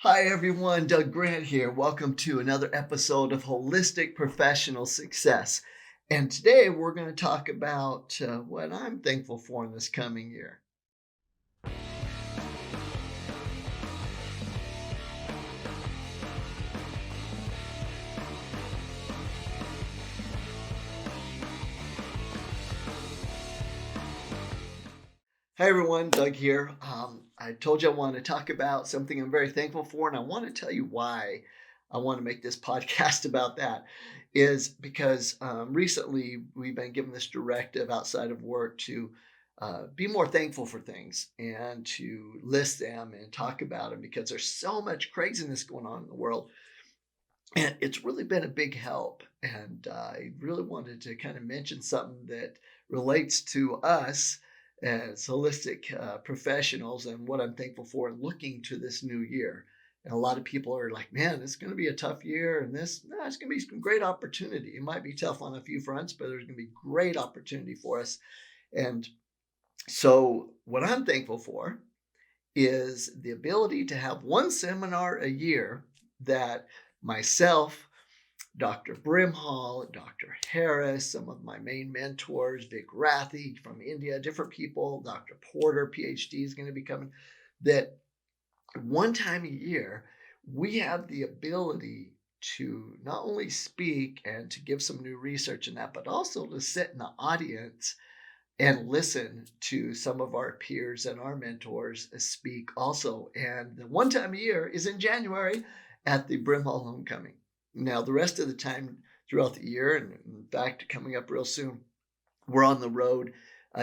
Hi everyone, Doug Grant here. Welcome to another episode of Holistic Professional Success. And today we're going to talk about what I'm thankful for in this coming year. Hi everyone, Doug here. I told you I want to talk about something I'm very thankful for, and I want to tell you why I want to make this podcast about that. Is because recently we've been given this directive outside of work to be more thankful for things and to list them and talk about them because there's so much craziness going on in the world. And it's really been a big help. And I really wanted to kind of mention something that relates to us as holistic professionals and what I'm thankful for and looking to this new year. And a lot of people are like, man, it's going to be a tough year. And it's going to be some great opportunity. It might be tough on a few fronts, but there's going to be great opportunity for us. And so, what I'm thankful for is the ability to have one seminar a year that myself, Dr. Brimhall, Dr. Harris, some of my main mentors, Vic Rathi from India, different people, Dr. Porter, PhD, is going to be coming, that one time a year, we have the ability to not only speak and to give some new research in that, but also to sit in the audience and listen to some of our peers and our mentors speak also. And the one time a year is in January at the Brimhall Homecoming. Now, the rest of the time throughout the year, and in fact, coming up real soon, we're on the road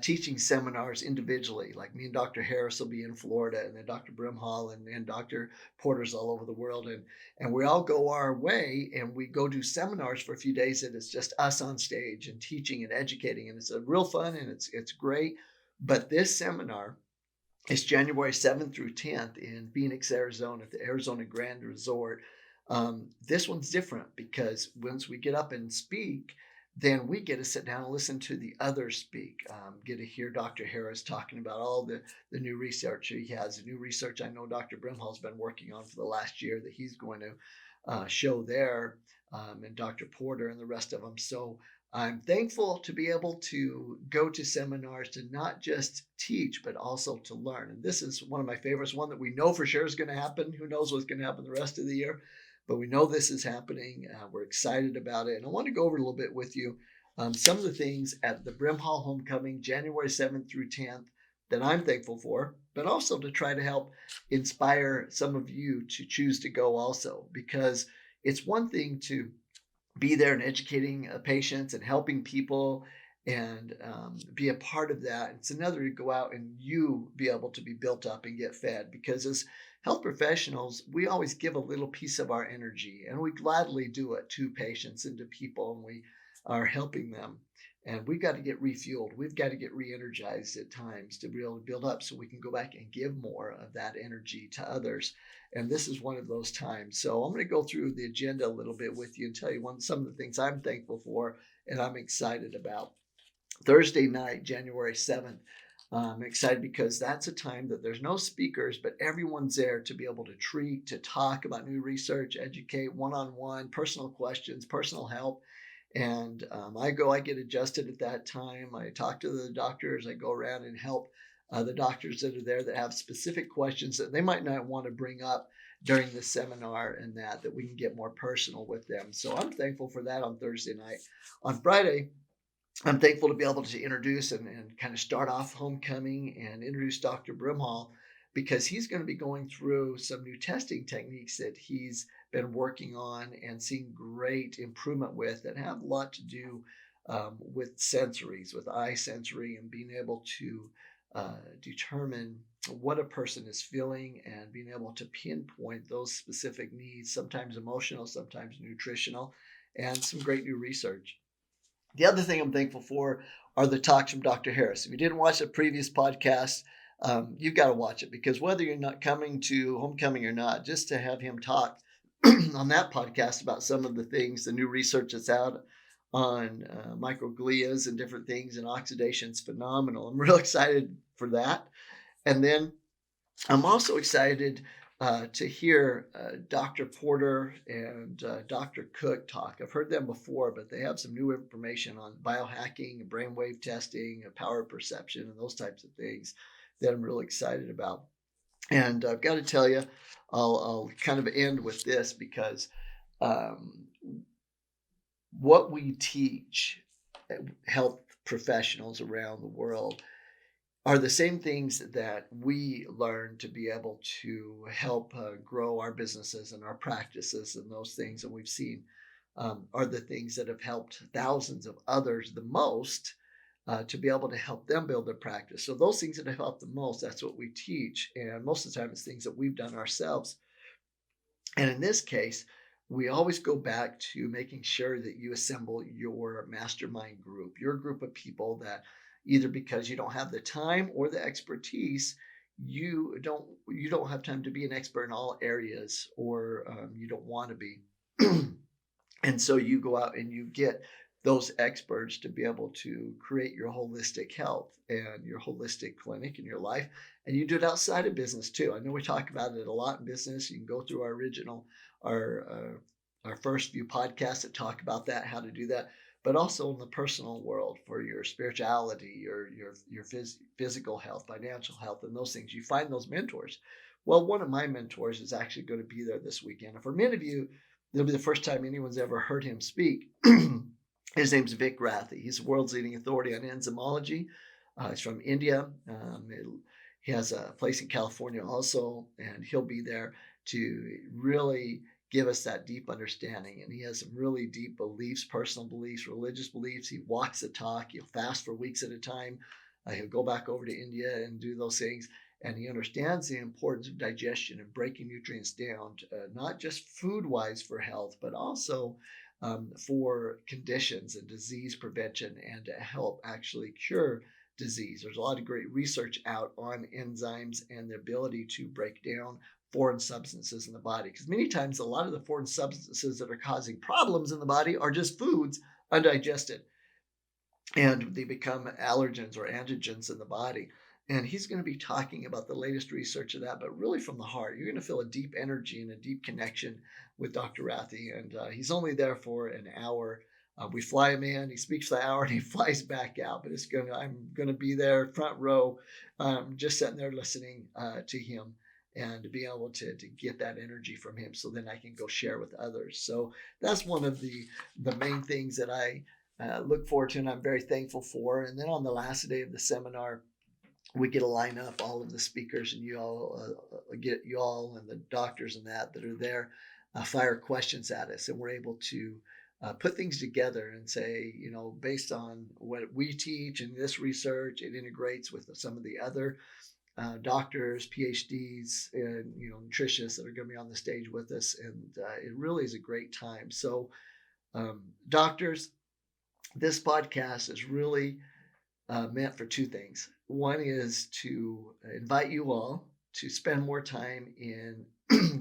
teaching seminars individually. Like me and Dr. Harris will be in Florida, and then Dr. Brimhall and Dr. Porter's all over the world. And we all go our way and we go do seminars for a few days that it's just us on stage and teaching and educating. And it's a real fun and it's great. But this seminar is January 7th through 10th in Phoenix, Arizona, at the Arizona Grand Resort. This one's different because once we get up and speak, then we get to sit down and listen to the others speak, get to hear Dr. Harris talking about all the new research he has, the new research I know Dr. Brimhall's been working on for the last year that he's going to show there, and Dr. Porter and the rest of them. So I'm thankful to be able to go to seminars to not just teach, but also to learn. And this is one of my favorites, one that we know for sure is going to happen. Who knows what's going to happen the rest of the year? But we know this is happening. We're excited about it. And I want to go over a little bit with you some of the things at the Brimhall Homecoming, January 7th through 10th, that I'm thankful for, but also to try to help inspire some of you to choose to go also, because it's one thing to be there and educating patients and helping people and be a part of that. It's another to go out and you be able to be built up and get fed, because as health professionals, we always give a little piece of our energy and we gladly do it to patients and to people, and we are helping them. And we've got to get refueled. We've got to get re-energized at times to be able to build up so we can go back and give more of that energy to others. And this is one of those times. So I'm going to go through the agenda a little bit with you and tell you some of the things I'm thankful for and I'm excited about. Thursday night, January 7th, I'm excited because that's a time that there's no speakers, but everyone's there to be able to treat, to talk about new research, educate, one-on-one, personal questions, personal help. And I get adjusted at that time. I talk to the doctors. I go around and help the doctors that are there that have specific questions that they might not want to bring up during the seminar, and that we can get more personal with them. So I'm thankful for that on Thursday night. On Friday, I'm thankful to be able to introduce and kind of start off homecoming and introduce Dr. Brimhall, because he's going to be going through some new testing techniques that he's been working on and seeing great improvement with, that have a lot to do with sensories, with eye sensory, and being able to determine what a person is feeling and being able to pinpoint those specific needs, sometimes emotional, sometimes nutritional, and some great new research. The other thing I'm thankful for are the talks from Dr. Harris. If you didn't watch the previous podcast, you've got to watch it, because whether you're not coming to homecoming or not, just to have him talk on that podcast about some of the things, the new research that's out on microglias and different things, and oxidation is phenomenal. I'm real excited for that. And then I'm also excited to hear Dr. Porter and Dr. Cook talk. I've heard them before, but they have some new information on biohacking, brainwave testing, power perception, and those types of things that I'm really excited about. And I've got to tell you, I'll kind of end with this because um, what we teach health professionals around the world are the same things that we learn to be able to help grow our businesses and our practices and those things that we've seen are the things that have helped thousands of others the most to be able to help them build their practice. So those things that have helped the most, that's what we teach. And most of the time it's things that we've done ourselves. And in this case, we always go back to making sure that you assemble your mastermind group, your group of people that either because you don't have the time or the expertise, you don't have time to be an expert in all areas, or you don't want to be. And so you go out and you get those experts to be able to create your holistic health and your holistic clinic in your life. And you do it outside of business too. I know we talk about it a lot in business. You can go through our first few podcasts that talk about that, how to do that, but also in the personal world for your spirituality, your physical health, financial health, and those things. You find those mentors. Well, one of my mentors is actually going to be there this weekend. And for many of you, it'll be the first time anyone's ever heard him speak. His name's Vic Rathi. He's the world's leading authority on enzymology. He's from India. He has a place in California also, and he'll be there to really give us that deep understanding. And he has some really deep beliefs, personal beliefs, religious beliefs. He walks the talk. He'll fast for weeks at a time. He'll go back over to India and do those things. And he understands the importance of digestion and breaking nutrients down, not just food wise for health, but also for conditions and disease prevention and to help actually cure disease. There's a lot of great research out on enzymes and the ability to break down foreign substances in the body. Because many times, a lot of the foreign substances that are causing problems in the body are just foods undigested, and they become allergens or antigens in the body. And he's going to be talking about the latest research of that, but really from the heart. You're going to feel a deep energy and a deep connection with Dr. Rathi. And he's only there for an hour. We fly him in, he speaks for the hour, and he flies back out. But I'm going to be there front row, just sitting there listening to him and to be able to get that energy from him so then I can go share with others. So that's one of the main things that I look forward to and I'm very thankful for. And then on the last day of the seminar, we get to line up all of the speakers, and you all and the doctors and that are there fire questions at us, and we're able to put things together and say, based on what we teach and this research, it integrates with some of the other doctors, PhDs, and nutritionists that are going to be on the stage with us, and it really is a great time. So, doctors, this podcast is really meant for two things. One is to invite you all to spend more time in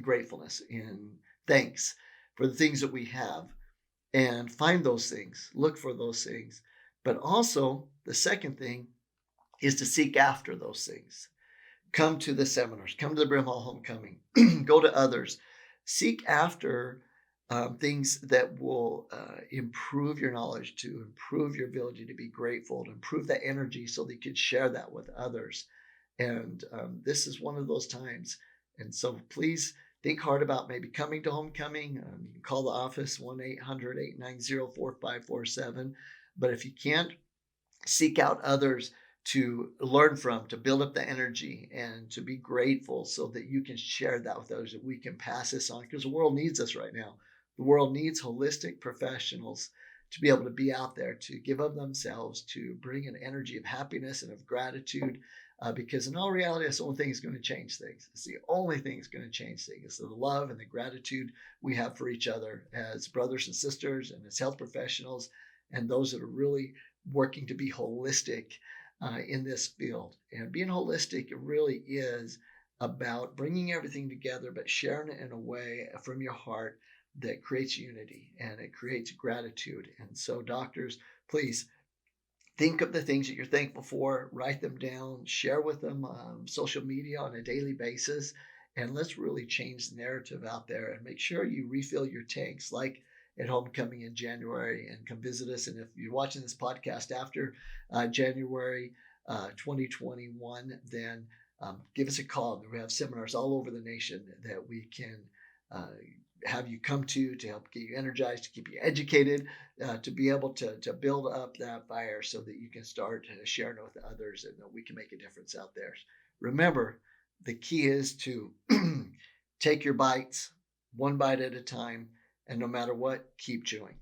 gratefulness, in thanks for the things that we have, and find those things, look for those things. But also, the second thing is to seek after those things. Come to the seminars, come to the Brimhall Homecoming, go to others, seek after things that will improve your knowledge, to improve your ability to be grateful, to improve that energy so that you can share that with others. And this is one of those times. And so please think hard about maybe coming to Homecoming. You can call the office 1-800-890-4547. But if you can't, seek out others to learn from, to build up the energy and to be grateful so that you can share that with others, that we can pass this on, because the world needs us right now. The world needs holistic professionals to be able to be out there, to give of themselves, to bring an energy of happiness and of gratitude, because in all reality, that's the only thing that's going to change things. It's the only thing that's going to change things. It's the love and the gratitude we have for each other as brothers and sisters and as health professionals and those that are really working to be holistic in this field. And being holistic, it really is about bringing everything together, but sharing it in a way from your heart that creates unity and it creates gratitude. And so, doctors, please think of the things that you're thankful for, write them down, share with them social media on a daily basis, And let's really change the narrative out there and make sure you refill your tanks like at Homecoming in January and come visit us. And if you're watching this podcast after January 2021, then give us a call. We have seminars all over the nation that we can uh, have you come to help get you energized, to keep you educated, to be able to build up that fire so that you can start sharing it with others and that we can make a difference out there. Remember, the key is to take your bites one bite at a time, and no matter what, keep chewing.